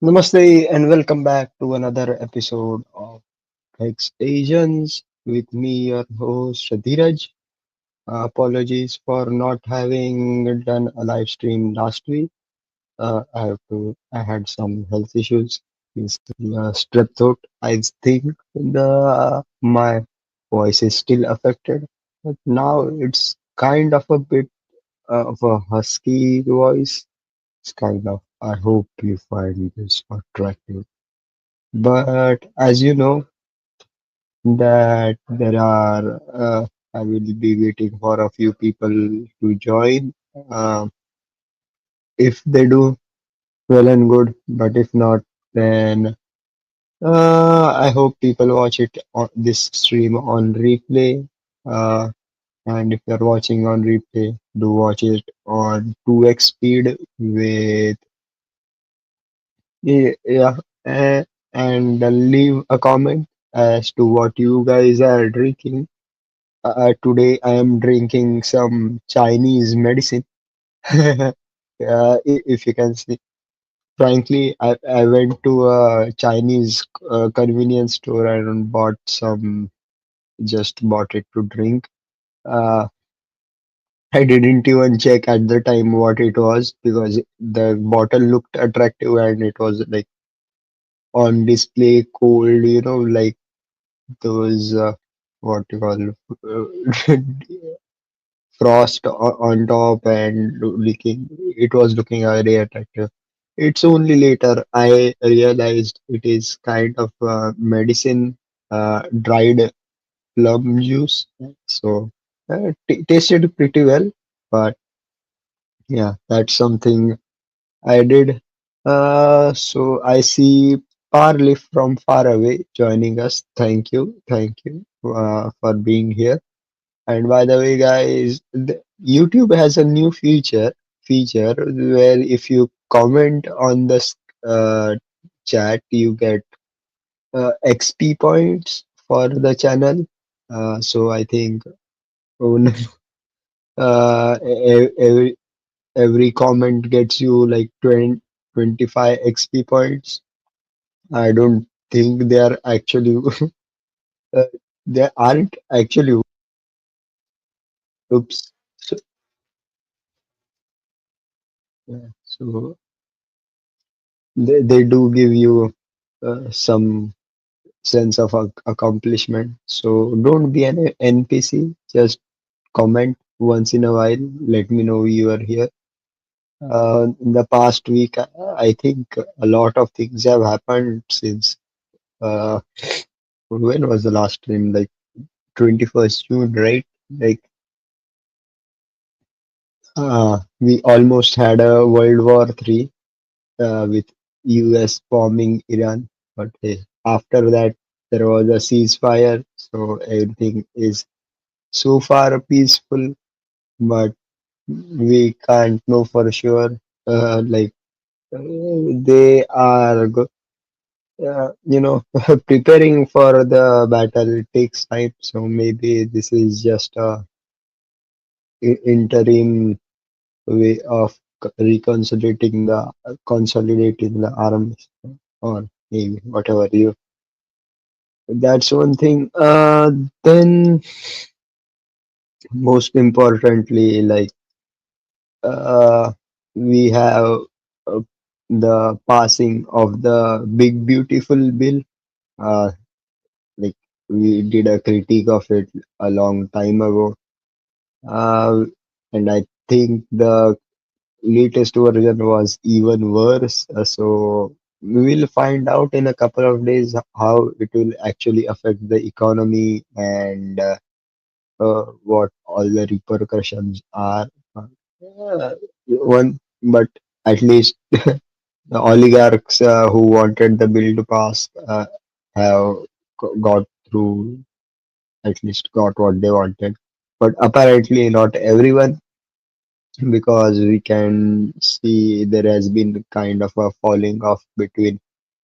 Namaste and welcome back to another episode of Hex Asians with me, your host Dheeraj. Apologies for not having done a live stream last week. I had some health issues, basically strep throat. I think my voice is still affected, but now it's kind of a bit of a husky voice. It's kind of. I hope you find this attractive. But as you know, that there are, I will be waiting for a few people to join. Uh, if they do, well and good. But if not, then I hope people watch it on this stream on replay. Uh, and if you're watching on replay, do watch it on 2x speed with yeah, uh, and leave a comment as to what you guys are drinking. Today I am drinking some Chinese medicine. If you can see, frankly, I went to a Chinese convenience store and just bought it to drink. Uh, I didn't even check at the time what it was because the bottle looked attractive and it was like on display cold, like those what you call frost on top and looking it was looking very attractive. It's only later I realized it is kind of medicine, dried plum juice. So tasted pretty well, but yeah, that's something I did. So I see Parley from far away joining us. Thank you for being here. And by the way, guys, YouTube has a new feature where if you comment on the chat, you get XP points for the channel. So I think oh, no, every comment gets you like 20, 25 XP points. I don't think they are actually uh, they aren't actually. Oops. So, yeah, so they do give you some sense of accomplishment. So don't be an NPC. Just comment once in a while. Let me know you are here. In the past week, I think a lot of things have happened since. Uh, when was the last time? Like 21st June, right? Like we almost had a World War III with US bombing Iran. But hey, after that, there was a ceasefire, so everything is so far peaceful. But we can't know for sure. Like they are, preparing for the battle. It takes time, so maybe this is just a interim way of consolidating the arms, or maybe whatever you. That's one thing. Then most importantly, like uh, we have uh, the passing of the big beautiful bill. Uh, like we did a critique of it a long time ago, uh, and I think the latest version was even worse. So we will find out in a couple of days how it will actually affect the economy and what all the repercussions are. One, but at least the oligarchs who wanted the bill to pass have got through, at least got what they wanted. But apparently, not everyone, because we can see there has been kind of a falling off between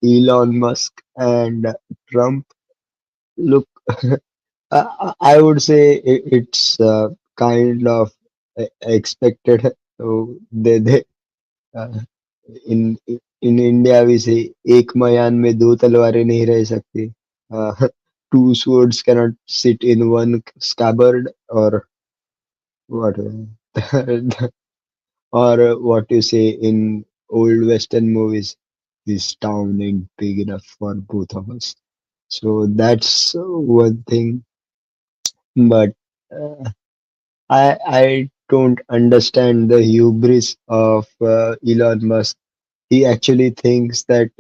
Elon Musk and Trump. Look, I would say it's kind of expected. So they uh, in in India we say एक मयान में दो तलवारें नहीं रह सकती. Two swords cannot sit in one scabbard, or what? Or what you say in old Western movies, this town ain't big enough for both of us. So that's one thing. But uh, I don't understand the hubris of Elon Musk. He actually thinks that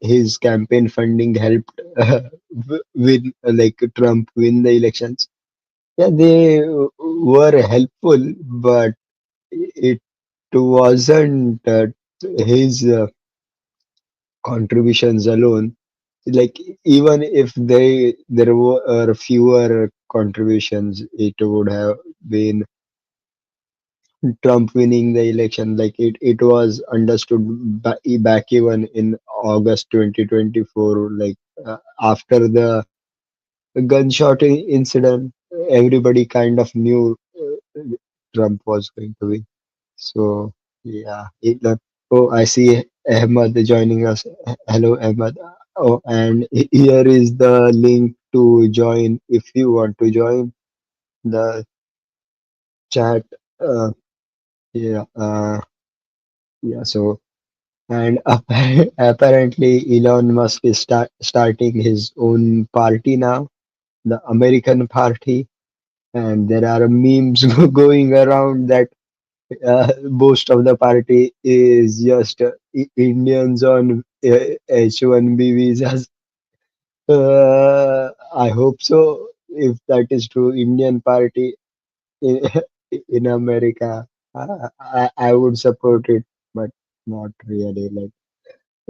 his campaign funding helped win, like Trump win the elections. Yeah, they were helpful, but it wasn't his contributions alone. Like even if there were fewer contributions, it would have been Trump winning the election. Like it was understood back even in August 2024. Like after the gunshot incident, everybody kind of knew Trump was going to win. So yeah, oh, I see Ahmad joining us. Hello, Ahmad. Oh, and here is the link to join if you want to join the chat. Uh, yeah, yeah. So and apparently Elon Musk is starting his own party now, the American Party, and there are memes going around that most of the party is just Indians on H1B visas. I hope so. If that is true, Indian party in, in America, I would support it, but not really. Like,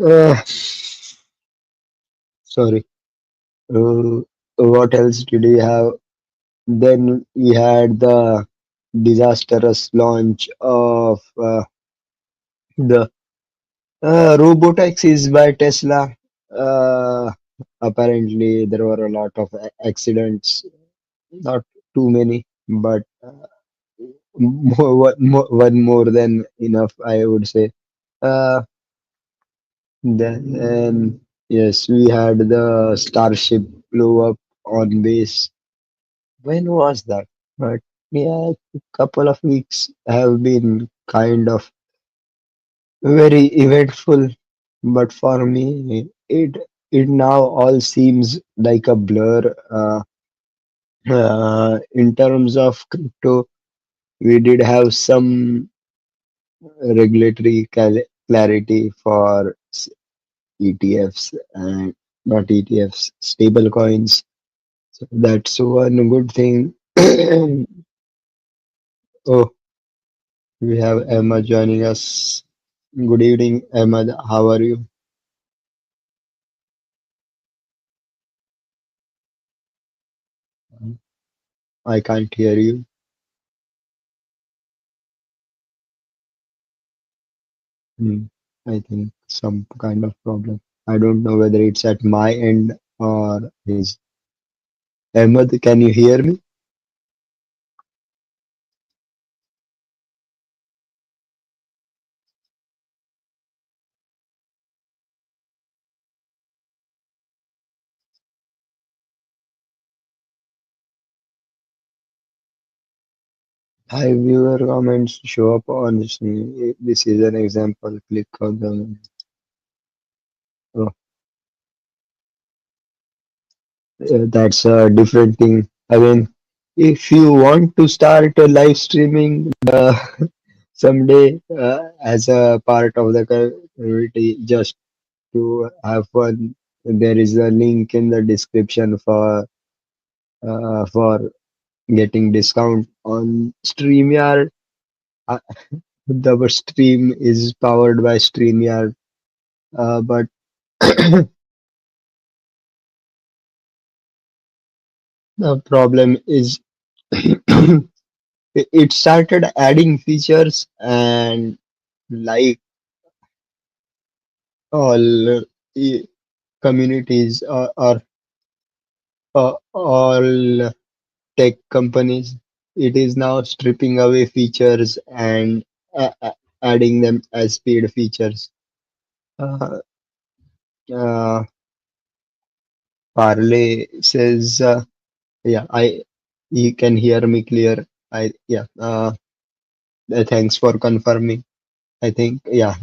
uh, sorry. Uh, what else did we have? Then we had the disastrous launch of the robotaxis by Tesla. Uh, Apparently, there were a lot of accidents, not too many, but one more than enough, I would say. Uh, then, yes, we had the Starship blow up on base. When was that? But yeah, a couple of weeks have been kind of very eventful. But for me, it now all seems like a blur. In terms of crypto, we did have some regulatory clarity for ETFs and not ETFs, stable coins. So that's one good thing. Oh, we have Emma joining us. Good evening, Emma. How are you? I can't hear you. Hmm. I think some kind of problem. I don't know whether it's at my end or his. Ahmed, can you hear me? Hi, viewer comments show up on the screen. This is an example. Click on them. Oh, that's a different thing. I mean, if you want to start a live streaming someday as a part of the community, just to have fun, there is a link in the description for getting discount on StreamYard. Uh, the stream is powered by StreamYard, but the problem is it started adding features and like all communities or all tech companies, it is now stripping away features and adding them as paid features. Uh, uh, Parley says, yeah, you can hear me clear. Yeah, thanks for confirming. I think, yeah,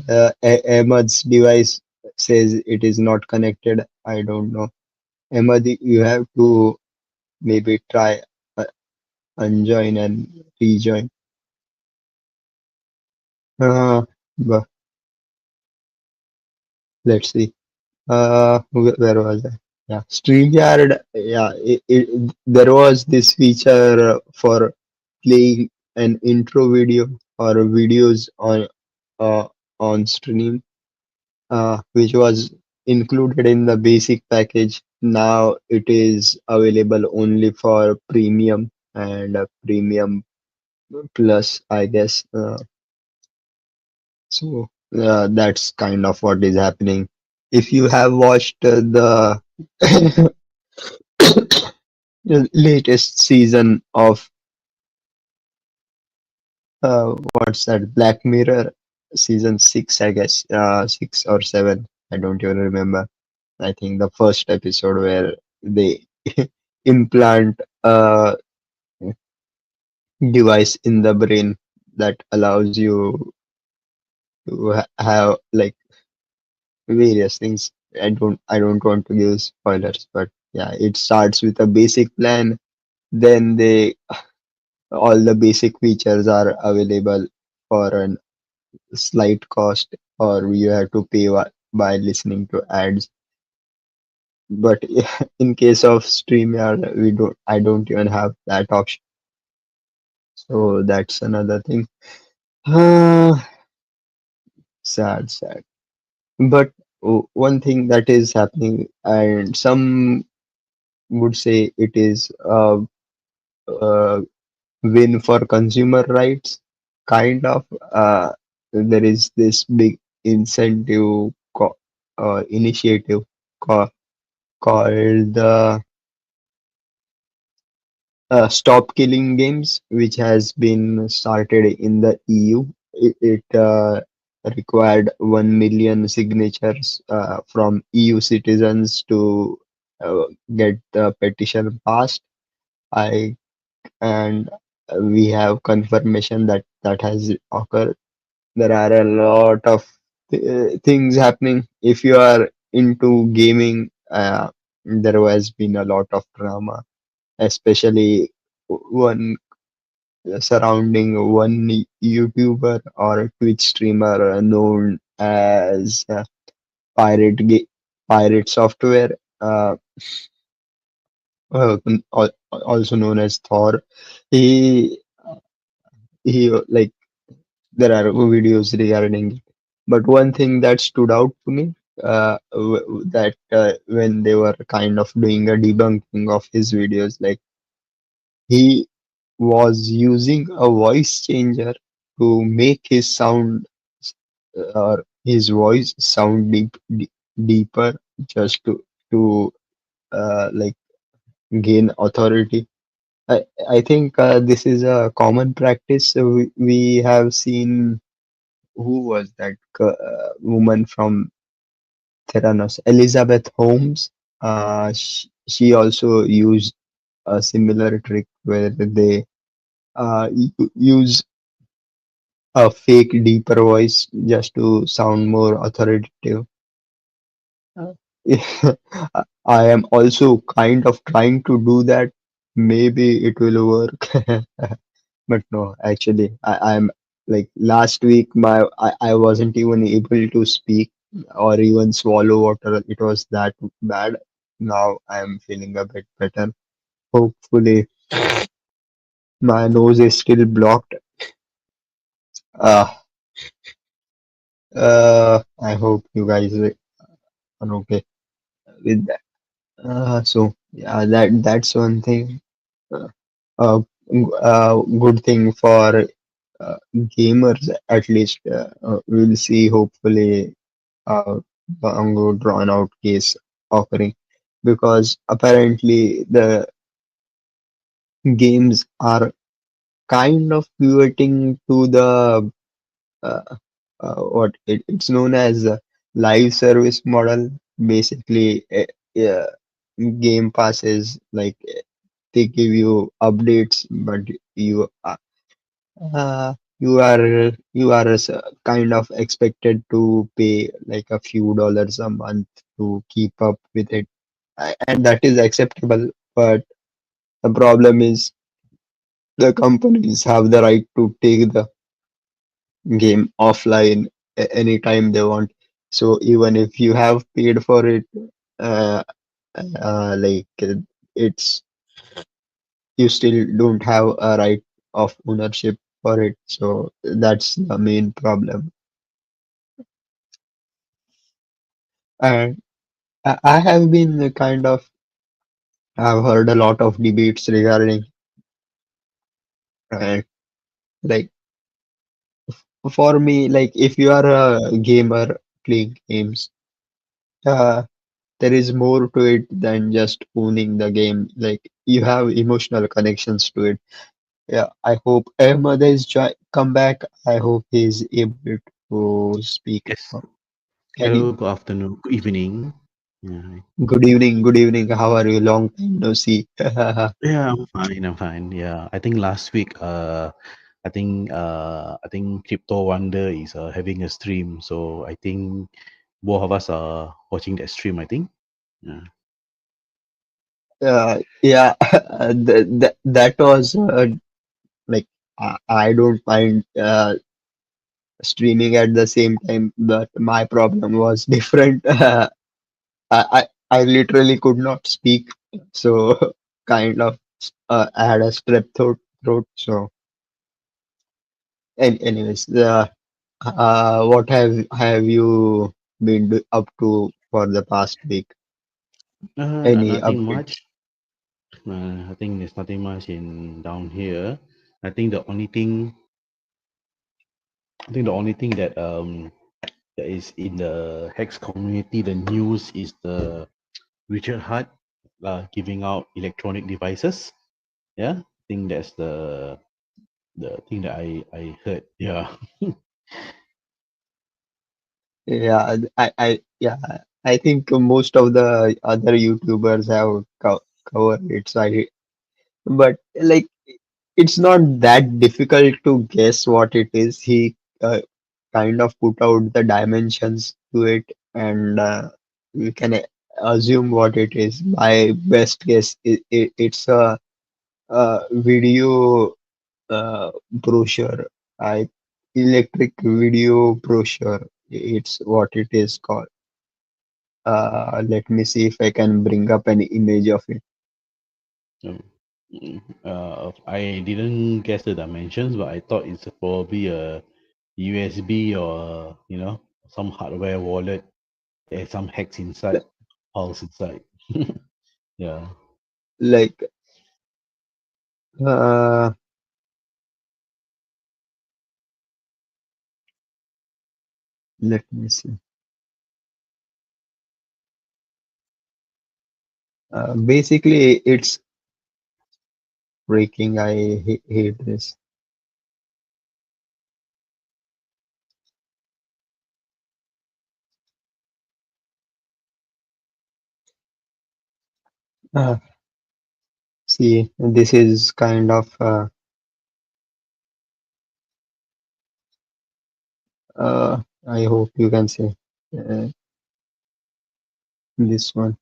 Ahmad's device says it is not connected. I don't know. Ahmad, you have to maybe try uh, unjoin and rejoin. Uh, but let's see. Where was I? Yeah, StreamYard. Yeah, there was this feature for playing an intro video or videos uh, on stream, which was included in the basic package. Now it is available only for premium and premium plus, I guess. So that's kind of what is happening. If you have watched the latest season of what's that, Black Mirror, season 6, I guess, 6 or 7, I don't even remember. I think the first episode where they implant a device in the brain that allows you to have like various things. I don't want to give spoilers, but yeah, it starts with a basic plan. Then they all the basic features are available for a slight cost, or you have to pay by listening to ads. But in case of StreamYard, I don't even have that option. So that's another thing. Ah, sad, sad. But one thing that is happening, and some would say it is a win for consumer rights, kind of. There is this big incentive initiative ca- called the Stop Killing Games, which has been started in the EU. It required 1 million signatures from EU citizens to uh, get the petition passed. I and we have confirmation that that has occurred. There are a lot of things happening. If you are into gaming, there has been a lot of drama, especially one surrounding one YouTuber or Twitch streamer known as Pirate Software, also known as Thor. He he like there are videos regarding it. But one thing that stood out to me, that when they were kind of doing a debunking of his videos, like he was using a voice changer to make his sound or his voice sound deeper, just to like gain authority. I think this is a common practice. So we have seen, who was that woman from Theranos, Elizabeth Holmes. She also used a similar trick where they use a fake deeper voice just to sound more authoritative. Uh, I am also kind of trying to do that. Maybe it will work. But no, actually, I'm like last week, I wasn't even able to speak or even swallow water. It was that bad. Now I'm feeling a bit better. Hopefully, my nose is still blocked. Uh, I hope you guys are okay with that. So yeah, that's one thing. Uh, good thing for gamers, at least. We'll see, hopefully, a good drawn out case occurring, because apparently the games are kind of pivoting to the it's known as a live service model. Basically, uh, game passes like they give you updates, but you you are kind of expected to pay like a few dollars a month to keep up with it, and that is acceptable. But the problem is the companies have the right to take the game offline anytime they want. So even if you have paid for it, uh, like it's you still don't have a right of ownership for it. So that's the main problem. And I have been kind of I've heard a lot of debates regarding uh, like for me, like if you are a gamer playing games, uh, there is more to it than just owning the game. Like you have emotional connections to it. Yeah, I hope Ahmed has come back. I hope he's able to speak. Yes. Can you? Hello, good afternoon, good evening. Yeah, Good evening. Good evening. How are you? Long time no see. yeah, I'm fine. I'm fine. Yeah, I think last week, I think Crypto Wonder is having a stream, so I think both of us are watching that stream. I think. Yeah. Yeah, that was like I don't mind streaming at the same time, but my problem was different. I literally could not speak, so kind of I had a strep throat. So, anyways, what have you been up to for the past week? Any Nothing updates? much. I think there's nothing much in down here. I think the only thing, I think the only thing that is in the Hex community, the news is the Richard Hart giving out electronic devices. Yeah, I think that's the thing that I heard. Yeah. Yeah, I think most of the other YouTubers have covered it. So but like it's not that difficult to guess what it is. He kind of put out the dimensions to it, and we can assume what it is. My best guess it's a video brochure. I electric video brochure. It's what it is called. Let me see if I can bring up an image of it. Um, I didn't guess the dimensions, but I thought it's probably a USB or some hardware wallet. There's some hacks inside, files inside. Yeah. Like, uh, let me see. Basically, it's breaking. I hate this. Uh, See, this is kind of. I hope you can see uh, this one.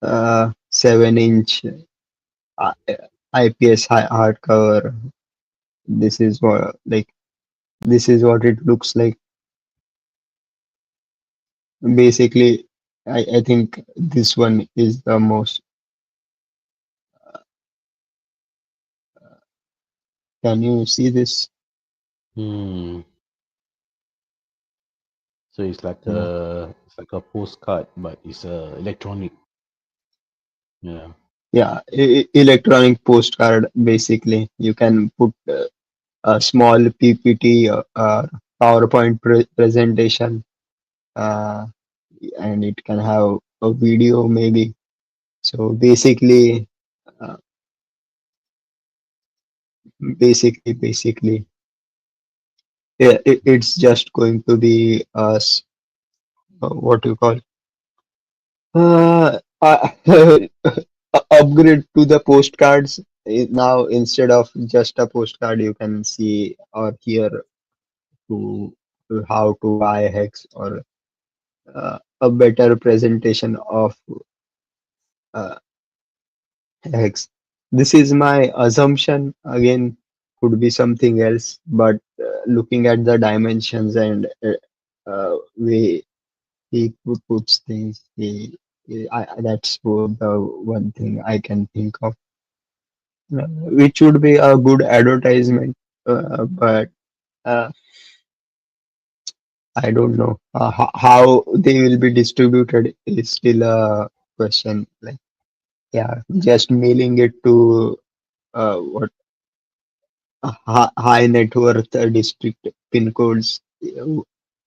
7-inch uh, IPS hardcover. This is what this is what it looks like. Basically, I think this one is the most. Can you see this? Hmm. So Yeah, it's like a postcard, but it's electronic. Yeah. yeah. Electronic postcard. Basically, you can put a small PPT or PowerPoint presentation, uh, and it can have a video maybe. So uh, basically, Yeah, it's just going to be what you call upgrade to the postcards. Now instead of just a postcard, you can see or hear to how to buy hex or a better presentation of uh, hex. This is my assumption. Again, could be something else, but looking at the dimensions and way he puts things, that's the one thing I can think of, which would be a good advertisement. But uh, I don't know how they will be distributed is still a question. Like, yeah, just mailing it to what high net worth district pin codes.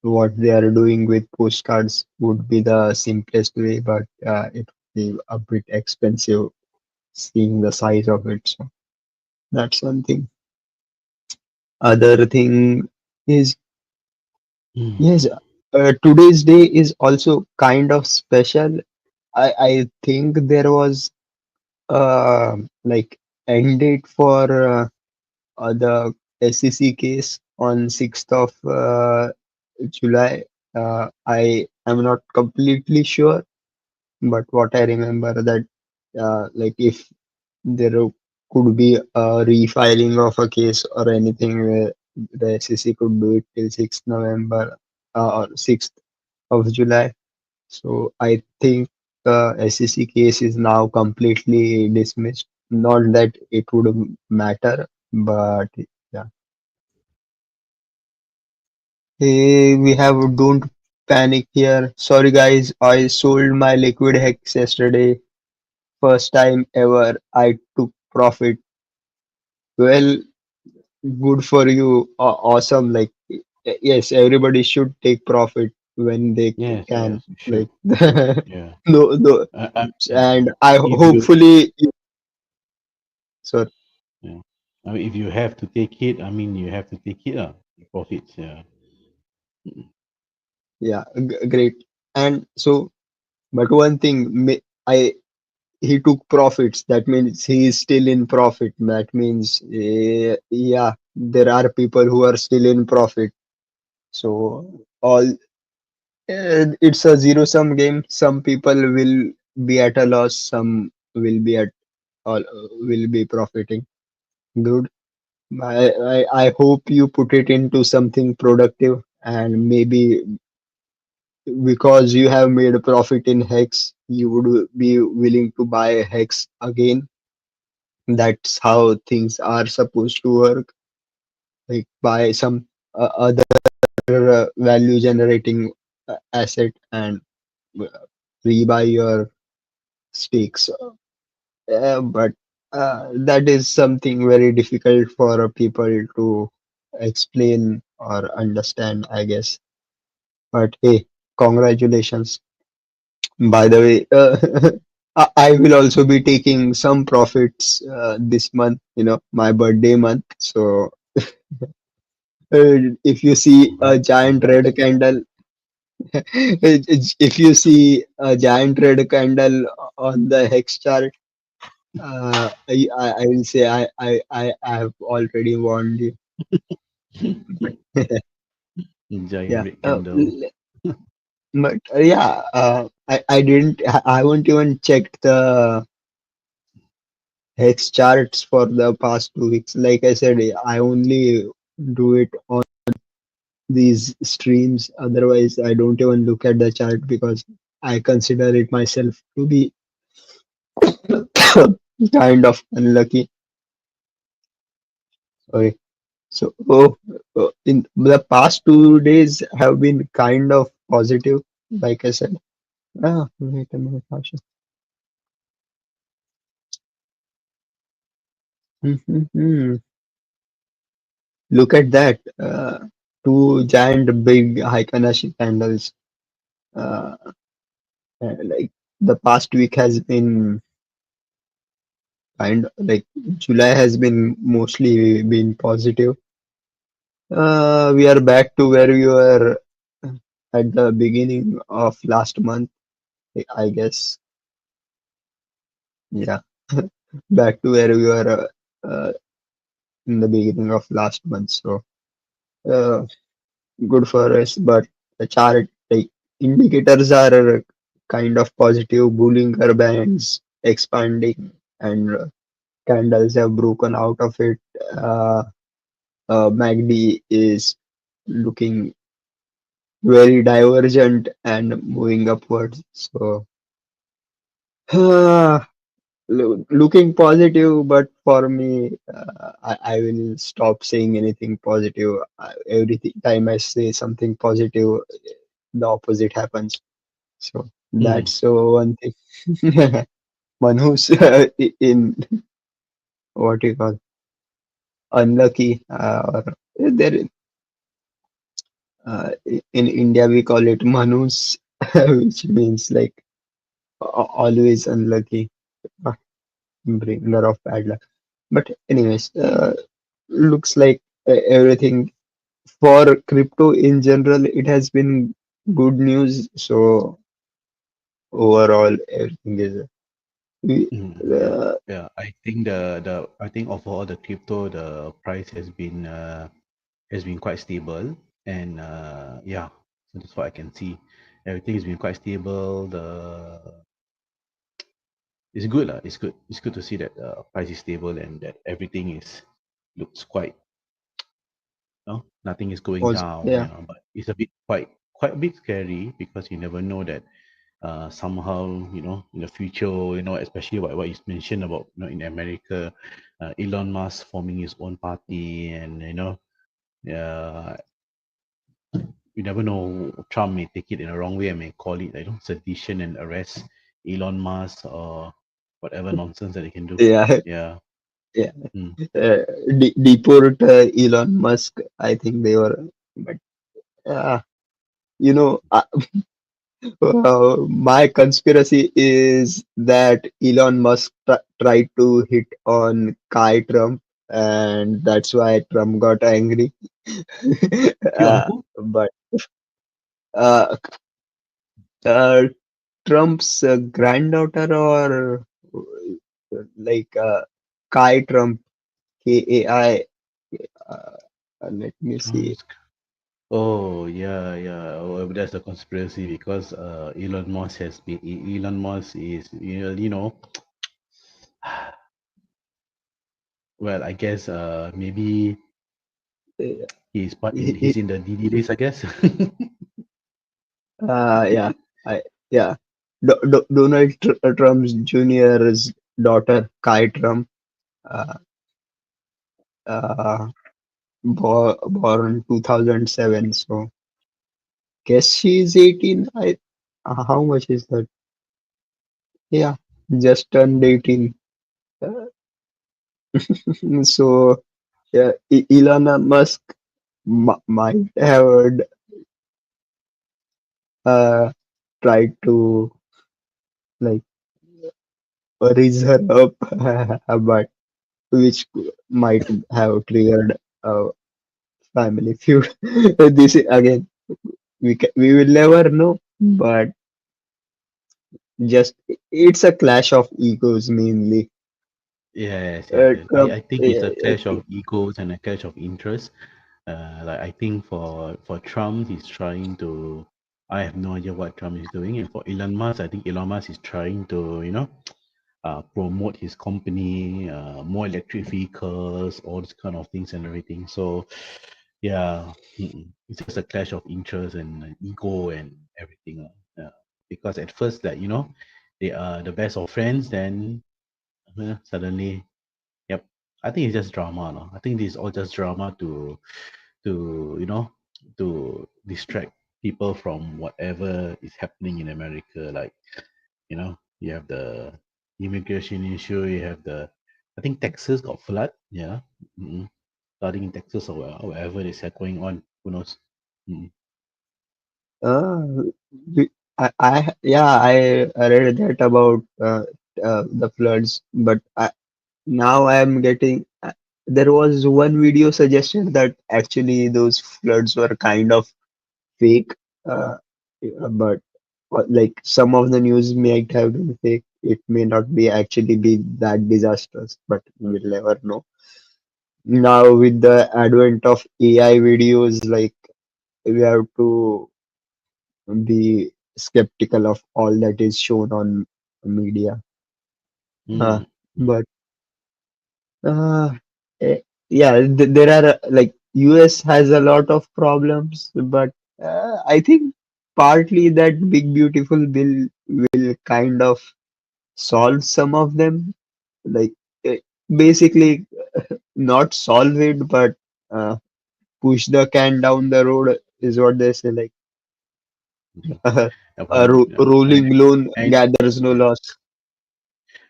What they are doing with postcards would be the simplest way, but it would be a bit expensive seeing the size of it. So that's one thing. Other thing is, Mm. yes, today's day is also kind of special. I think there was like end date for the SEC case on 6th of July. I am not completely sure, but what I remember that like if there could be a refiling of a case or anything where the SEC could do it till 6th November or 6th of July. So I think the SEC case is now completely dismissed. Not that it would matter, but yeah. Hey, we have don't panic here. Sorry guys, I sold my liquid hex yesterday. First time ever I took profit. Well, good for you. Awesome. Like, yes, everybody should take profit when they Yes, can. yes, you should. Like, Yeah. no, I mean, and I if you, hopefully, so yeah. I mean, if you have to take it, I mean, you have to take it. Profits. Yeah. yeah, great. And so, but one thing, I he took profits. That means he is still in profit. That means, yeah, there are people who are still in profit. So all it's a zero sum game. Some people will be at a loss. Some will be at all will be profiting. Good. I hope you put it into something productive and maybe because you have made a profit in Hex, you would be willing to buy Hex again. That's how things are supposed to work. Like buy some other value generating asset and uh, rebuy your stakes. But that is something very difficult for people to explain or understand, I guess. But hey, congratulations. By the way, I will also be taking some profits this month, my birthday month. So if you see a Congrats, giant red congrats. candle, if you see a giant red candle on the hex chart, I will say I have already warned you. Giant Yeah. red candle. But yeah, I didn't, I haven't even checked the hex charts for the past 2 weeks. Like I said, I only do it on these streams. Otherwise, I don't even look at the chart because I consider it myself to be kind of unlucky. Sorry. So, in the past 2 days have been kind of positive, like I said. Wait a minute, Asha. Mhm. Look at that. Two giant big Haikanashi candles. Uh, like the past week has been kind like July has been mostly been positive. We are back to where we were at the beginning of last month, I guess. Yeah, back to where we were in the beginning of last month. So, uh, good for us, but the chart like indicators are kind of positive. Bollinger Bands expanding, and candles have broken out of it. MACD is looking very divergent and moving upwards. So, looking positive, but for me, I will stop saying anything positive. Every time I say something positive, the opposite happens. So Mm. that's one thing. Manus in what you call unlucky, or there in India we call it Manus, which means like always unlucky, uh, bringer of bad luck. But anyways, looks like everything for crypto in general, it has been good news. So overall, everything is we, Yeah, uh, yeah. I think the I think overall the crypto the price has been quite stable, and yeah, so that's what I can see. Everything has been quite stable. The it's good lah. It's good. It's good to see that price is stable and that everything is looks quite, nothing is going was down. yeah, Yeah, but it's a bit quite a bit scary because you never know that somehow, in the future, especially what you mentioned about, in America, Elon Musk forming his own party, and uh, you never know, Trump may take it in a wrong way and may call it, sedition and arrest Elon Musk or whatever nonsense that they can do. yeah, Yeah. yeah. Mm. Deport Elon Musk. I think they were, but uh, you know, my conspiracy is that Elon Musk tried to hit on Kai Trump, and that's why Trump got angry. You on who? But uh, uh, Trump's granddaughter, or like Kai Trump, Kai. Uh, Let me see. Trump's. Oh yeah, yeah. Oh, that's a conspiracy because Elon Musk is, well, I guess maybe Uh, he's in the DD list, I guess. yeah, yeah. Donald Trump's Jr.'s daughter, Kai Trump, uh, uh, born 2007. So, guess she's 18. How much is that? Yeah, just turned 18. Uh, so, yeah, Elon Musk might have uh, tried to like raise her up, but which might have triggered a family feud. This is, again, we will never know, but just it's a clash of egos mainly. Yes, yes, yes. Trump, I think it's a clash of egos and a clash of interest. Like I think for Trump, he's trying to. I have no idea what Trump is doing, and for Elon Musk, I think Elon Musk is trying to, promote his company, more electric vehicles, all these kind of things and everything. So, yeah, it's just a clash of interest and ego and everything. Because at first, that they are the best of friends, then suddenly, yep. I think it's just drama, no? I think this is all just drama to distract people from whatever is happening in America. Like, you have the immigration issue, you have the, I think Texas got flood, yeah, mm flooding in Texas or wherever is going on, who knows. mm uh, yeah, I read that about the floods, but now I am getting. there was one video suggested that actually those floods were kind of fake, uh, but like some of the news might have been fake. It may not be actually be that disastrous, but we'll never know. Now with the advent of AI videos, like we have to be skeptical of all that is shown on media. Uh, Mm. but uh, eh, yeah, there are like US has a lot of problems, but I think partly that big beautiful bill will kind of solve some of them. Like eh, basically not solve it, but uh, push the can down the road is what they say. Like a Upon, rolling loan and gathers no loss.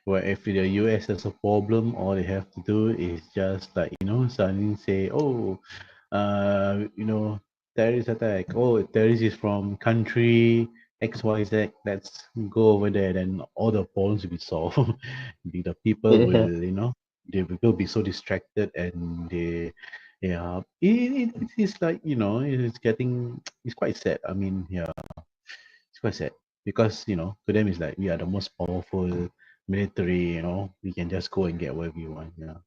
where if the US has a problem, all they have to do is just like, suddenly say, oh, terrorist attack. Oh, terrorist is from country XYZ. Let's go over there. Then all the problems will be solved. The people Yeah. will, they will be so distracted and they, yeah, it is like, it's getting, it's quite sad. I mean, yeah, it's quite sad because to them it's like we are the most powerful military. We can just go and get whatever we want. Yeah,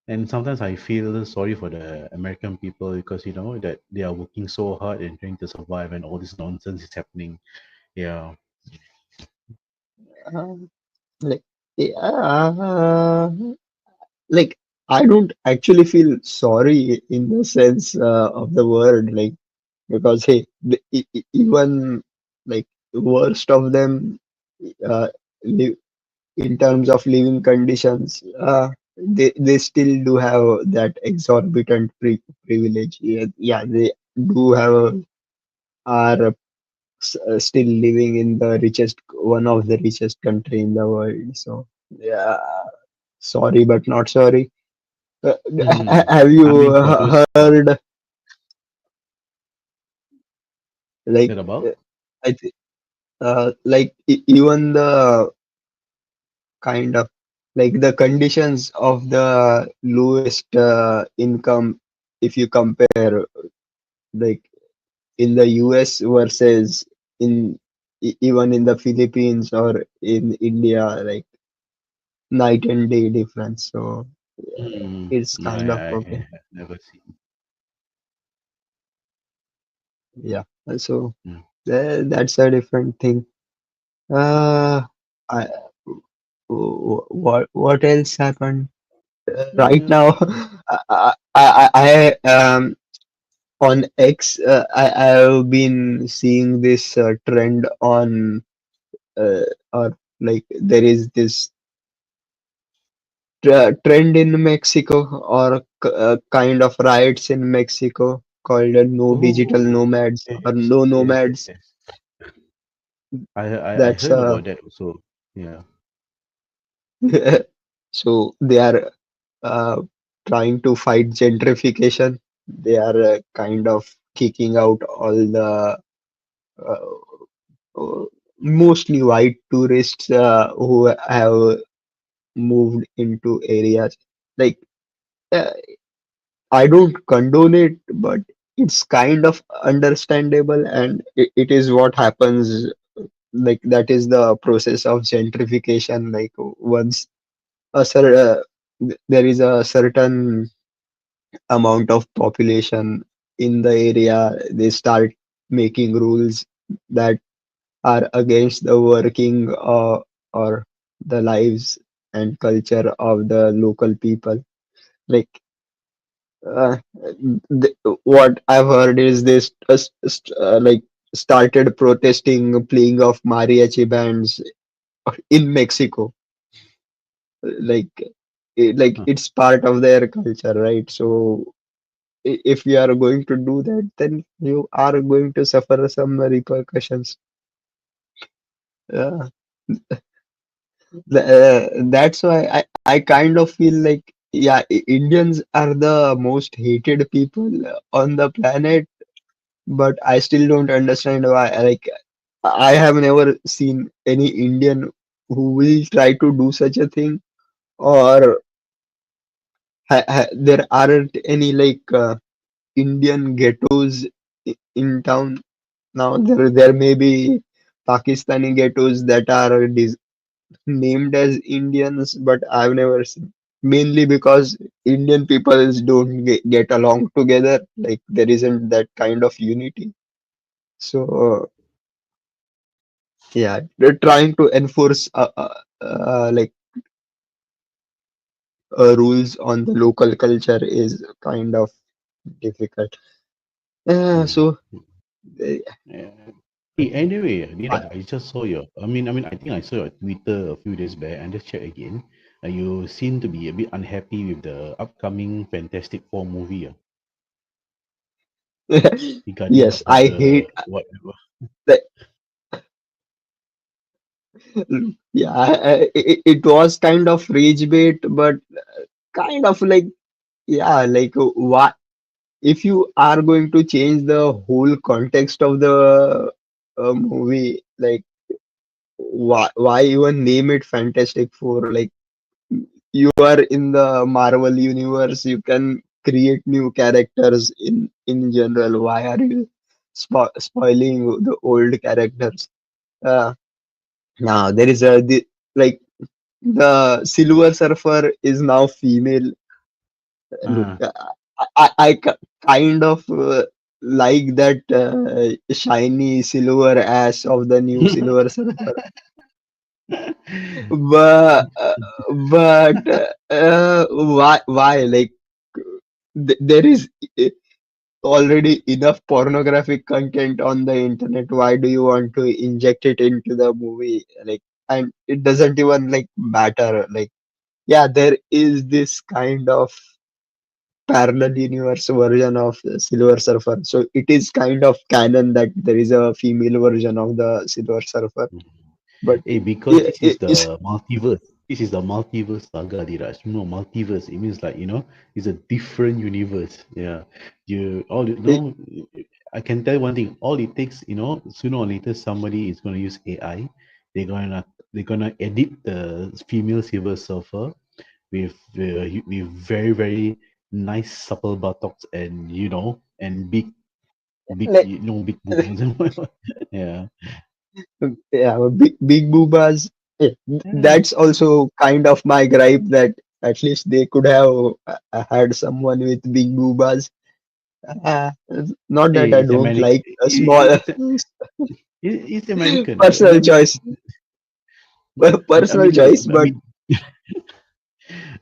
and sometimes I feel sorry for the American people because that they are working so hard and trying to survive, and all this nonsense is happening. Yeah. Um, like, yeah, like I don't actually feel sorry in the sense of the word, like because hey, even like worst of them, live in terms of living conditions, they still do have that exorbitant privilege. Yeah, yeah, they do have are still living in the richest, one of the richest country in the world. So yeah, sorry but not sorry. Hmm. Have you I mean, for those heard like that about. I think like even the kind of like the conditions of the lowest income, if you compare like in the US versus in even in the Philippines or in India, like night and day difference. So Hmm. it's kind of I okay. have never seen. Yeah. So Mm. that's a different thing. Uh, I, what else happened right Yeah. now? I on X, I have been seeing this trend on or like there is this trend in Mexico or kind of riots in Mexico called no digital Oh, nomads or yes, no yes, yes, nomads. yes. I That's heard about that also. Yeah. so they are uh, trying to fight gentrification. They are kind of kicking out all the uh, uh, mostly white tourists who have moved into areas like uh, I don't condone it, but it's kind of understandable, and it is what happens. Like that is the process of gentrification. Like once there is a certain amount of population in the area, they start making rules that are against the working or the lives and culture of the local people. Like what I've heard is this like started protesting playing of mariachi bands in Mexico. Like like Huh. it's part of their culture, right? So if you are going to do that, then you are going to suffer some repercussions. Uh, that's why I kind of feel like yeah, Indians are the most hated people on the planet, but I still don't understand why. Like I have never seen any Indian who will try to do such a thing or there aren't any like Indian ghettos in town now. There may be Pakistani ghettos that are named as Indians, but I've never seen. Mainly because Indian peoples don't get along together. Like there isn't that kind of unity. So yeah, they're trying to enforce like rules on the local culture is kind of difficult. Mm. So uh, Uh, Hey, anyway, I, Neeraj, I just saw your. I mean, I think I saw your Twitter a few days back, and just check again. You seem to be a bit unhappy with the upcoming Fantastic Four movie regarding yes, I the hate what? that. Yeah, it was kind of rage bait, but kind of like yeah, like why if you are going to change the whole context of the movie, like why even name it Fantastic Four? Like you are in the Marvel universe, you can create new characters in general. Why are you spoiling the old characters? Uh, Now there is like the Silver Surfer is now female. Look, Uh, kind of like that shiny silver ash of the new Silver Surfer, but why like there is already enough pornographic content on the internet. Why do you want to inject it into the movie? Like, and it doesn't even like matter. Like, yeah, there is this kind of parallel universe version of the Silver Surfer. So it is kind of canon that there is a female version of the Silver Surfer. But because it, this is it, it's the multiverse. This is the multiverse saga, Dheeraj. You know, multiverse. It means like it's a different universe. Yeah, you all you it, know. I can tell you one thing. All it takes, sooner or later, somebody is going to use AI. They're gonna edit the female Silver Surfer with very very nice supple buttocks and and like big boobs and whatever. Yeah. yeah, big boobas. Yeah, Yeah. that's also kind of my gripe that at least they could have had someone with big boobas. Uh, not that Hey, I it's don't American. like a small It's American. personal I mean, choice, I personal mean, like, choice, I but mean,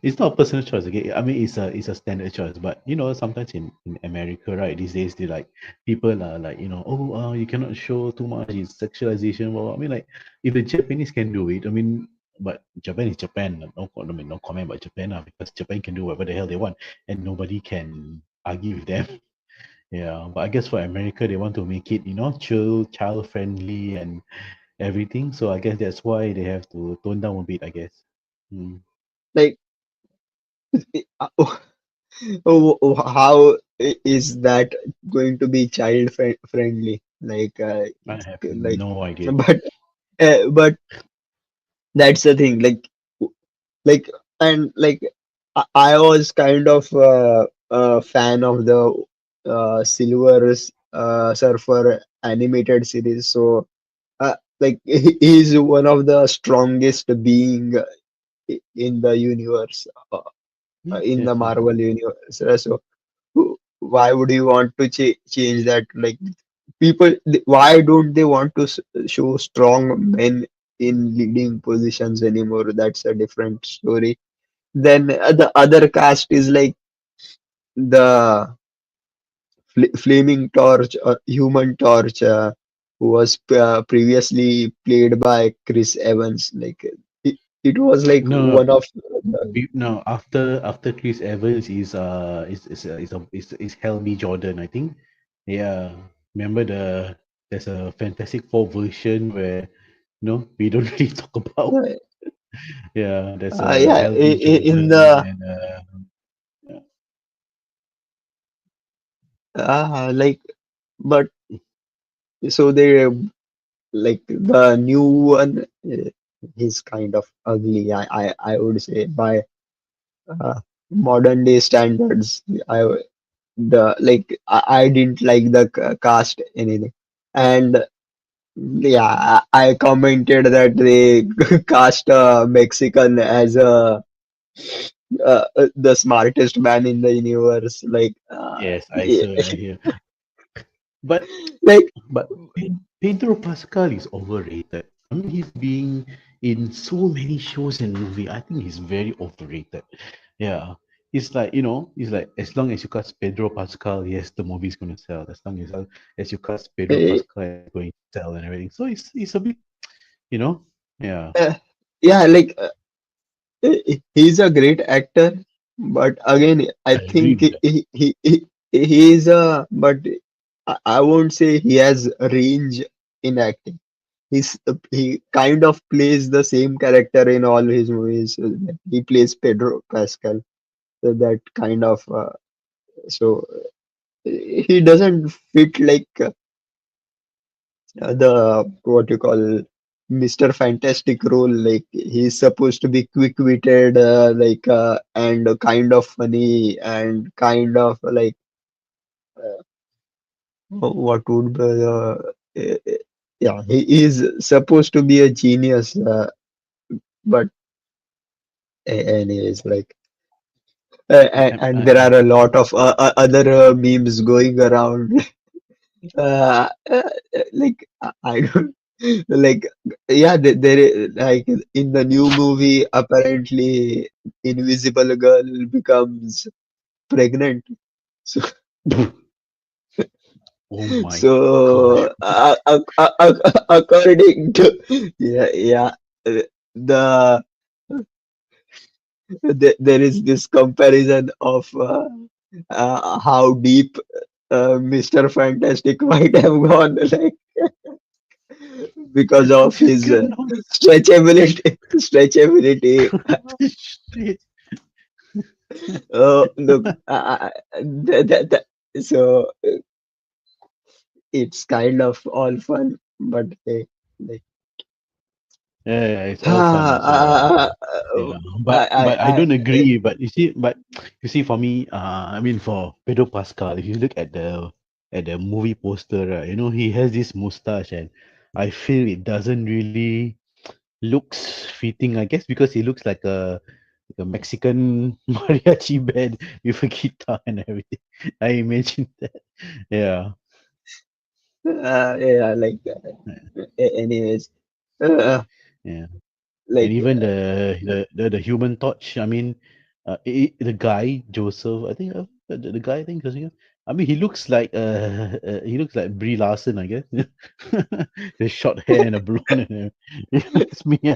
it's not a personal choice. Okay, I mean, it's a standard choice. But sometimes in America, right, these days they like people are like, oh, you cannot show too much. It's sexualization. Well, I mean, like, if the Japanese can do it, I mean, but Japan is Japan. I mean, no comment about Japan, because Japan can do whatever the hell they want, and nobody can argue with them. Yeah, but I guess for America, they want to make it, chill, child friendly, and everything. So I guess that's why they have to tone down a bit, I guess. Mm. like how is that going to be child friendly? Like I it's have like, no idea. but that's the thing. Like and like I was kind of a fan of the Silver Surfer animated series. So like he is one of the strongest being in the universe, Yes, in the yes, yes. Marvel universe. So why would you want to change that? Like people, why don't they want to show strong men in leading positions anymore? That's a different story. Then the other cast is like the Flaming Torch or Human Torch, who was previously played by Chris Evans. Like it was like No, one of the, no. After Chris Evans is Hell B. Jordan, I think. Yeah, remember there's a Fantastic Four version where we don't really talk about. Yeah, there's a yeah, Hell B. in Jordan the and yeah. like, but so they like the new one is kind of ugly. I would say by. modern day standards. I didn't like the cast anything, and yeah, I commented that they cast a Mexican as the smartest man in the universe. Yes, I saw. I hear. But Like but Pedro Pascal is overrated. I mean, he's being in so many shows and movie. I think he's very overrated. Yeah. It's like, it's like as long as you cast Pedro Pascal, yes, the movie's gonna sell. As you cast Pedro eh, Pascal, it's going to sell and everything. So it's a bit, you know, yeah. uh, yeah, he's a great actor, but again, I I agree think with that. he is a, but I won't say he has range in acting. He kind of plays the same character in all his movies. He plays Pedro Pascal, so that kind of he doesn't fit like the what you call Mr. Fantastic role. Like he's supposed to be quick-witted, and kind of funny and kind of what would be yeah, he is supposed to be a genius, but anyways, and there are a lot of other memes going around. I don't like. Yeah, like in the new movie, apparently Invisible Girl becomes pregnant. So, Oh my gosh. according to yeah, the there is this comparison of how deep Mr. Fantastic might have gone, like because of his Cannot. stretchability. Shit. Look, so it's kind of all fun, but like, Yeah, yeah, it's all fun. It's all uh, yeah. But I I, don't agree. But you see, for me, I mean, for Pedro Pascal, if you look at the movie poster, right, he has this mustache, and I feel it doesn't really looks fitting. I guess because he looks like a Mexican mariachi band with a guitar and everything. I imagine that. Yeah, yeah, anyways, uh, yeah. And like, even the Human Torch. I mean, the guy Joseph. I think the guy. I think I mean, he looks like Brie Larson. I guess the short hair and a blonde. And it's me. Yeah,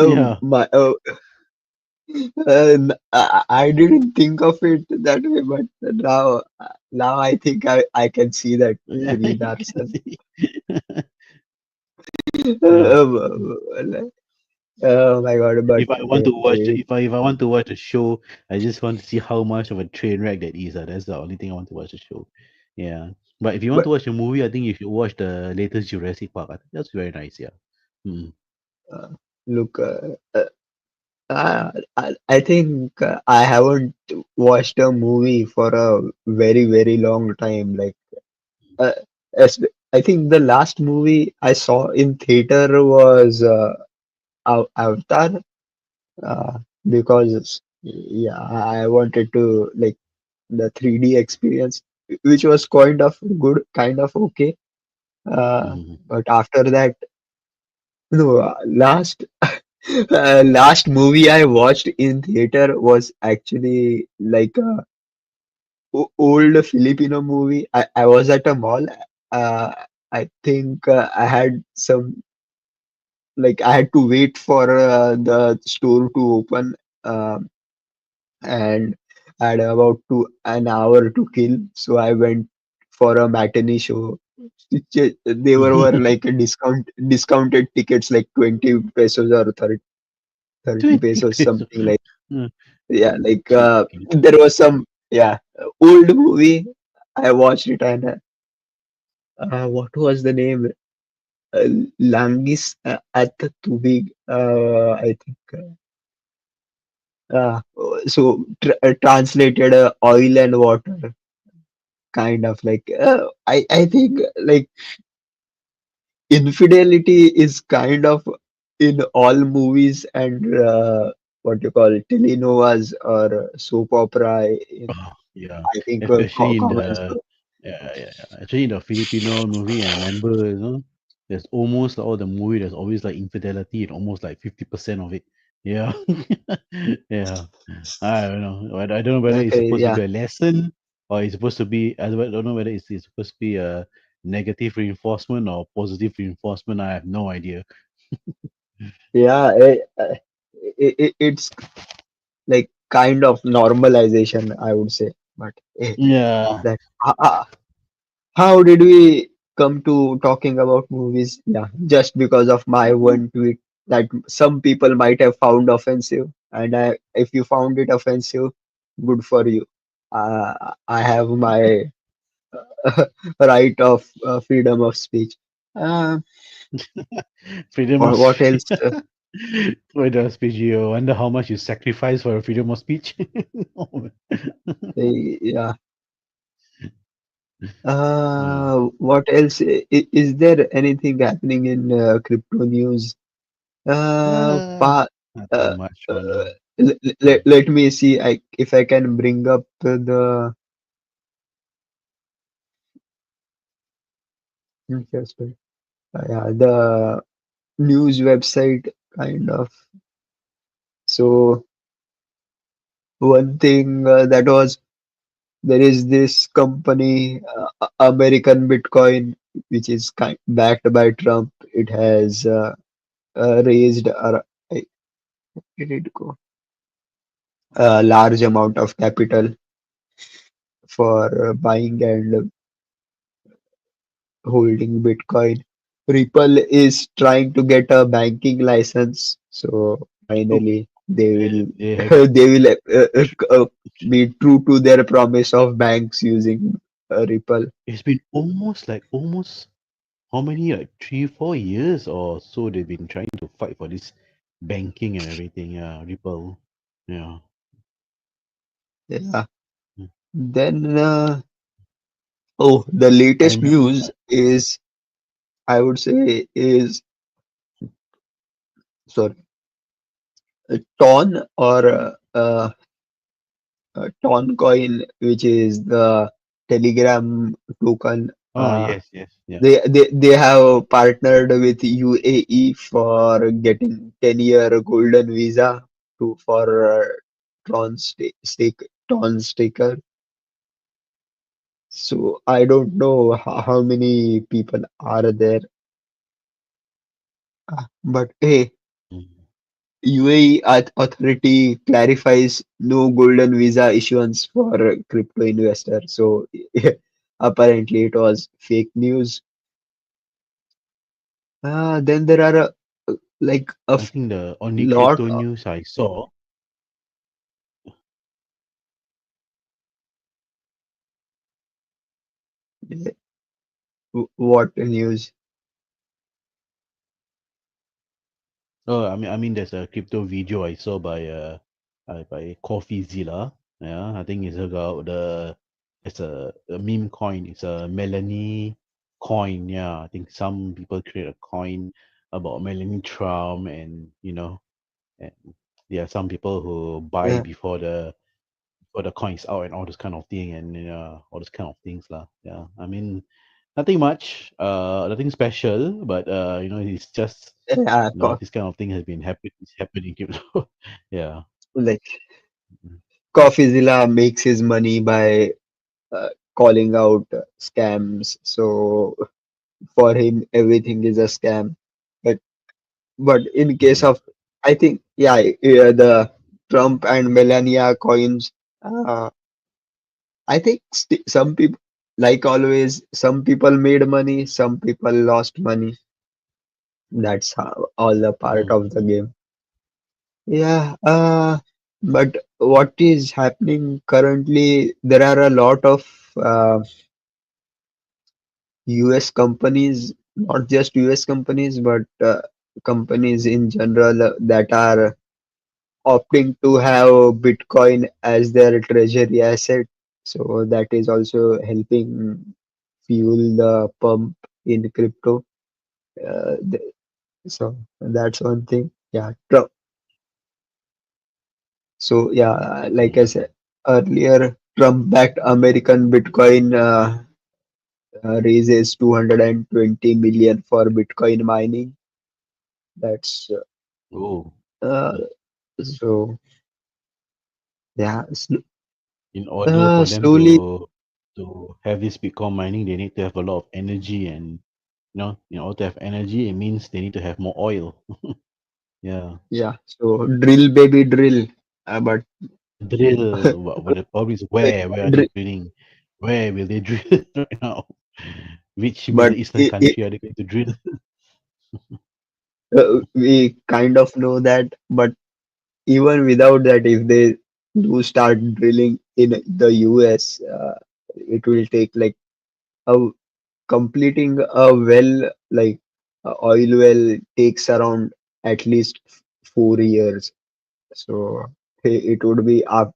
yeah. my I didn't think of it that way, but now I think I can see that Yeah, Brie you can Larson. see. Yeah. Oh my God! But If I want to watch, they, if I want to watch a show, I just want to see how much of a train wreck that is. That's the only thing I want to watch a show. Yeah. But if you want but to watch a movie, I think you should watch the latest Jurassic Park. I think that's very nice. Yeah. Mm. uh, look, I think I haven't watched a movie for a very long time. Uh, as, I think the last movie I saw in theater was Avatar, because yeah, I wanted to like the 3D experience, which was kind of good, kind of okay. Mm. But after that, no, last movie I watched in theater was actually like a old Filipino movie. I was at a mall. Uh, I think I had some I had to wait for the store to open. Um and I had about an hour to kill. So I went for a matinee show. They were like a discounted tickets, like 20 pesos or 30 20 pesos, pesos. something like, Mm. yeah, Okay. there was some, yeah, old movie. I watched it, and what was the name? Langis at the Tubig. I think. uh, so translated oil and water, kind of like I think like infidelity is kind of in all movies and what you call telenovelas or soap opera in Oh, yeah, I think especially in common the story. yeah, yeah, yeah. Actually, in the Filipino movie, I remember, there's almost all the movie. There's always like infidelity in almost like 50% of it. Yeah, yeah. I don't know. I don't know whether it's Okay, supposed to yeah, be a lesson or it's supposed to be. I don't know whether it's supposed to be a negative reinforcement or positive reinforcement. I have no idea. yeah. It's like kind of normalization, I would say. But Yeah. that how did we come to talking about movies? Yeah, just because of my one tweet that some people might have found offensive, and if you found it offensive, good for you. I have my right of freedom of speech. Uh, Freedom of what speech. else? Freedom of speech. You wonder how much you sacrifice for freedom of speech. Oh, Yeah. yeah. What else? Is there anything happening in crypto news? Uh, Pa, Nothing uh, much for uh, now. Mm. let me see if I can bring up the just yeah, the news website kind of. So one thing that was there is this company American Bitcoin which is backed by Trump. It has raised where did it go? A large amount of capital for buying and holding Bitcoin. Ripple is trying to get a banking license, so Oh, finally they will they have they will be true to their promise of banks using Ripple. it's been almost how many, like 3 4 years or so they've been trying to fight for this banking and everything. Yeah, Ripple. Yeah. Yeah. Mm. Then oh, the I latest remember. news is I would say is sorry, Ton or Ton coin, which is the Telegram token. Oh yes, yes, yeah. They have partnered with UAE for getting 10-year golden visa to for Tron staker. So I don't know how many people are there, but hey, Mm. UAE authority clarifies no golden visa issuance for crypto investor. So apparently it was fake news. Then there are like I think the only lot. crypto news I saw. What news? Oh, I mean, there's a crypto video I saw by CoffeeZilla. Yeah, I think it's about it's a meme coin. It's a Melanie coin. Yeah, I think some people create a coin about Melanie Trump, and and there are some people who buy Yeah, before the coins out and all this kind of thing, and all this kind of things lah. Yeah, I mean, nothing much, nothing special, but it's just yeah, this kind of thing has been happening. Yeah. like Mm. CoffeeZilla makes his money by calling out scams. So for him, everything is a scam. But in case Mm. of, I think, yeah, the Trump and Melania coins, uh, I think some people, like always, some people made money, some people lost money. That's how all the part of the Mm. game. Yeah, but what is happening currently, there are a lot of US companies, not just US companies, but companies in general that are opting to have Bitcoin as their treasury asset. So that is also helping fuel the pump in crypto. So that's one thing. Yeah. So yeah, like I Mm. said earlier, Trump-backed American Bitcoin raises 220 million for Bitcoin mining. That's Oh, uh, so yeah, in order for them slowly. to have this Bitcoin mining, they need to have a lot of energy, and in order to have energy, it means they need to have more oil. Yeah, Yeah, so drill baby drill. But drill. But the problem is like where are they dri- drilling? Where will they drill right now? Which but Middle Eastern country are they going to drill? we kind of know that. But even without that, if they do start drilling in the US, it will take like a completing a well, like a oil well, takes around at least 4 years. So it would be up,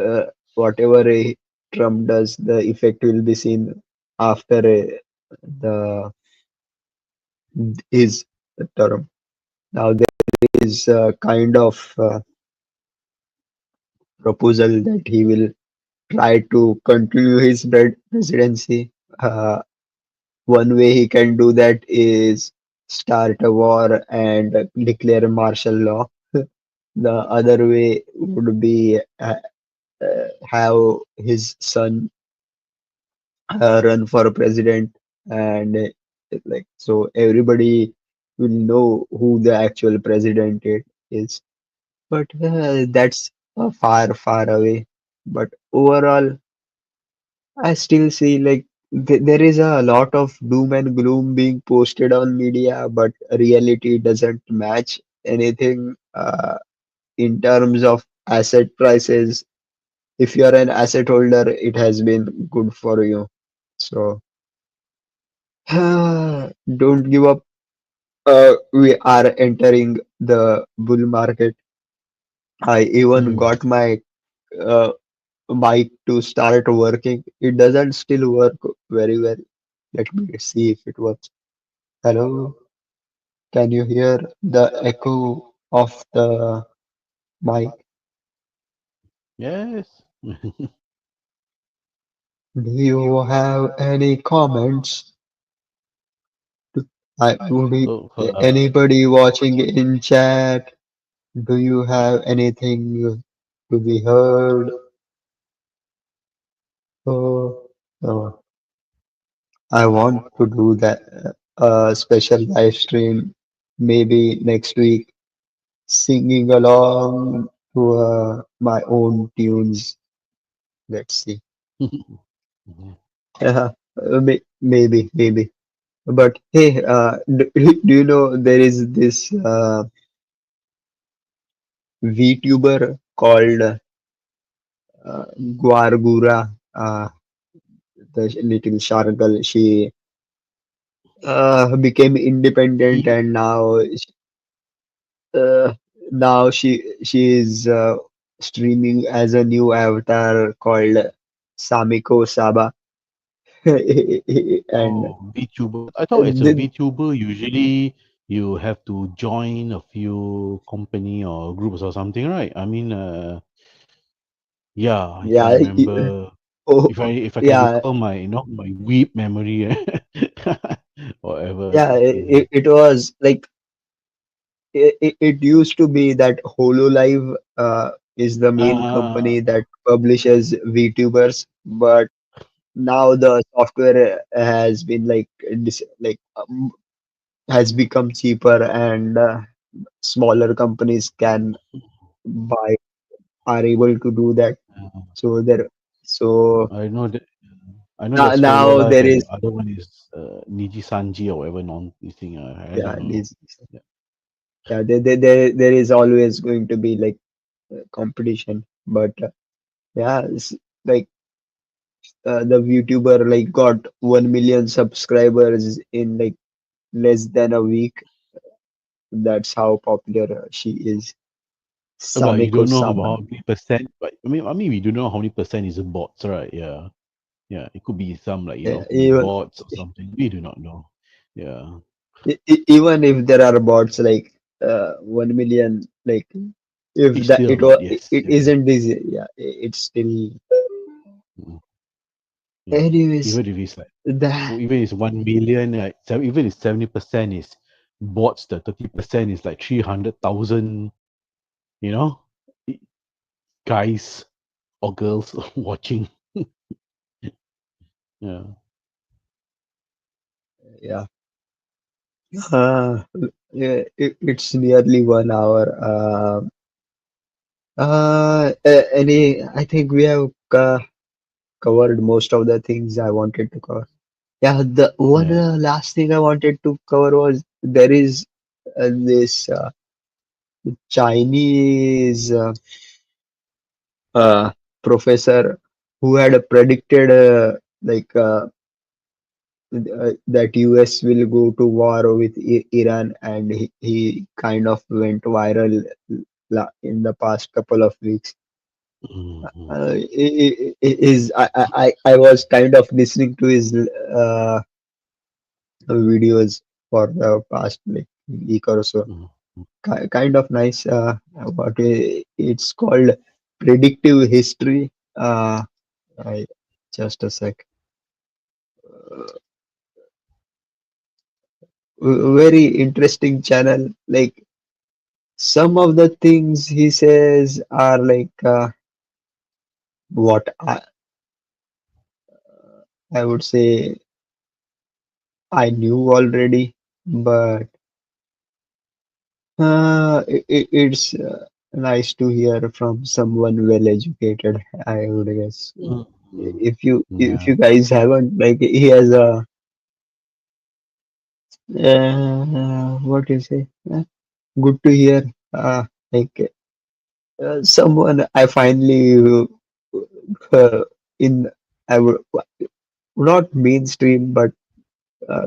uh, whatever Trump does, the effect will be seen after the his term. Now there is a kind of proposal that he will try to continue his presidency. One way he can do that is start a war and declare martial law. The other way would be have his son run for president, and like so everybody will know who the actual president it is. But that's far, far away. But overall, I still see like there is a lot of doom and gloom being posted on media, but reality doesn't match anything in terms of asset prices. If you are an asset holder, it has been good for you. So don't give up. We are entering the bull market. I even Hmm. got my uh, mic to start working. It doesn't still work very well. Let me see if it works. Hello, can you hear the echo of the mic? Yes. Do you have any comments? I would So, anybody watching in chat? Do you have anything to be heard? Oh, no. I want to do that special live stream maybe next week, singing along to my own tunes. Let's see. Maybe. But hey, do you know there is this VTuber called Guargura, the little shark girl. She became independent, he, and uh, now she is streaming as a new avatar called Samiko Saba, and oh, VTuber. I thought as a the, VTuber, usually you have to join a few company or groups or something, right? I mean, yeah, if I yeah, remember, oh if I can yeah, recall my my weep memory, whatever. yeah. Mhm. It was like it used to be that HoloLive is the main Ah, company that publishes VTubers, but now the software has been has become cheaper, and smaller companies can buy are able to do that. uh, So there, so I know that. I know now there's Hololive there and is, the other one is Niji Sanji or whatever non this thing. I yeah, don't know. this, Yeah. yeah, there is always going to be like competition, but yeah, it's like the YouTuber like got 1 million subscribers in like less than a week. That's how popular she is. Well, you Sameko don't know about Saman. how many percent, but I mean, we don't know how many percent is bots, right? Yeah, yeah. It could be some like could be Even bots or something. We do not know. Yeah, even if there are bots like 1 million, like if it's that still a lot. Yes. it Yeah. isn't this, yeah, it's still. Mm, yeah. Anyways, Even if it's like, that even if it's 1 million, like even if 70% is bots, the 30% is like 300,000. You know, i- guys or girls watching. Yeah. yeah. uh, it's nearly 1 hour. Any, I think we have covered most of the things I wanted to cover. Yeah, the one Yeah. last thing I wanted to cover was there is this Chinese professor who had predicted that US will go to war with Iran, and he kind of went viral in the past couple of weeks. Mhm. I was kind of listening to his videos for the past like week or so. Mhm. Kind of nice. It's called predictive history. I, just a sec. Very interesting channel. Like some of the things he says are like what I would say I knew already, but it's nice to hear from someone well educated, I would guess. Mhm. If Yeah. you guys haven't, like, he has a what do you say? Good to hear. Like someone I finally in I would not mainstream, but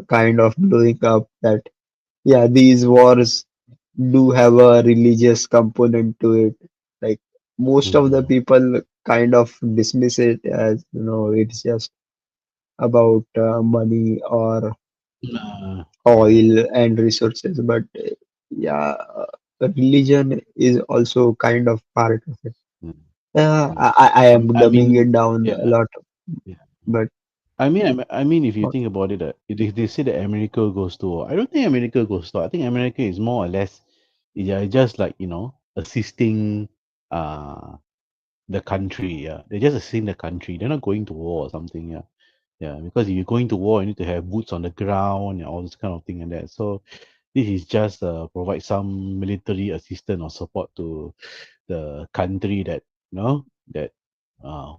kind of blowing up that yeah, these wars do have a religious component to it. Like most of the Mhm. people kind of dismiss it as, it's just about money or Yeah. oil and resources, but yeah, religion is also kind of part of it. Mm, mm. I am I dumbing mean, it down a yeah, lot, yeah. but I mean, if you uh, think about it, they say that America goes to war. I don't think America goes to war. I think America is more or less, yeah, just like assisting uh the country. Yeah, they're just assisting the country. They're not going to war or something. Yeah, yeah. Because if you're going to war, you need to have boots on the ground and all this kind of thing and that. So this is just provide some military assistance or support to the country that that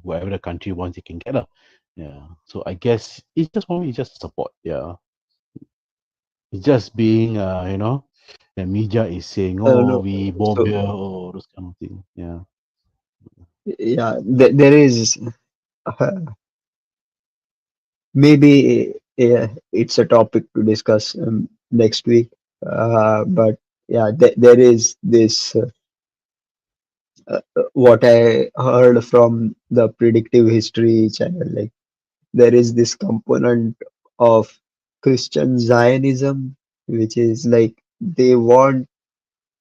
wherever the country wants it can get up. Yeah. So I guess it's just for me, it's just support. Yeah. It's just being the media is saying, oh, no, we bomb so here, oh, those kind of thing. Yeah. yeah, there is maybe it's a topic to discuss next week. But yeah, there is this what I heard from the predictive history channel. Like there is this component of Christian Zionism, which is like they want,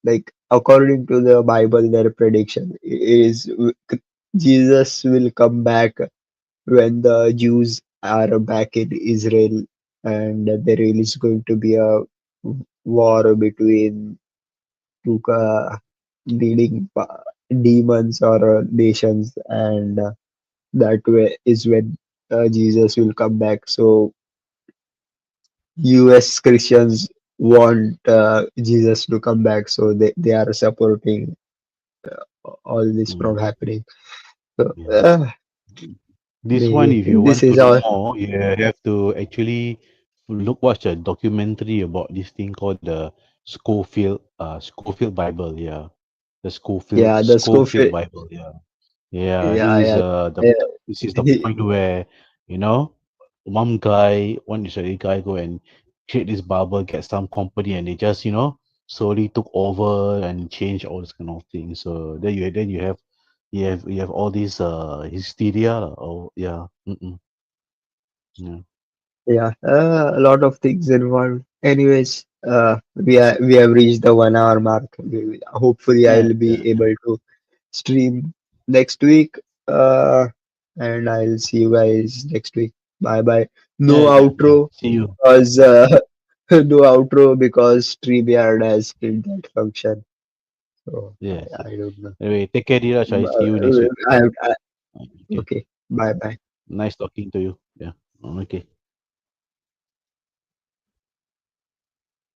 like according to the Bible, their prediction is Jesus will come back when the Jews are back in Israel, and there is going to be a war between two leading demons or nations, and that way is when Jesus will come back. So US Christians want Jesus to come back, so they are supporting all this from Mm, happening. So yeah. This one, maybe if you this want to is know all. more, you have to actually watch a documentary about this thing called the Schofield Bible. Yeah, the Schofield Yeah, the Schofield Scofield. Bible. Yeah. Yeah, Yeah, this is yeah. the this is the He, point where you know one Israeli guy go and create this Bible, get some company, and they just slowly took over and changed all this kind of things. So then you have all these hysteria lah. Oh yeah. Mm-mm. Yeah. Yeah, a lot of things involved. Anyways, we have reached the 1 hour mark. Hopefully, Yeah. I'll Yeah. be able to stream next week. And I'll see you guys next week. Bye bye. No Yeah. Yeah. Yeah. outro See you. because no outro because StreamYard has killed that function. So Yes. I don't know. Anyway, take care, Dheeraj. I see you next week. I, I, Okay. okay. Bye bye. Nice talking to you. Yeah. Okay.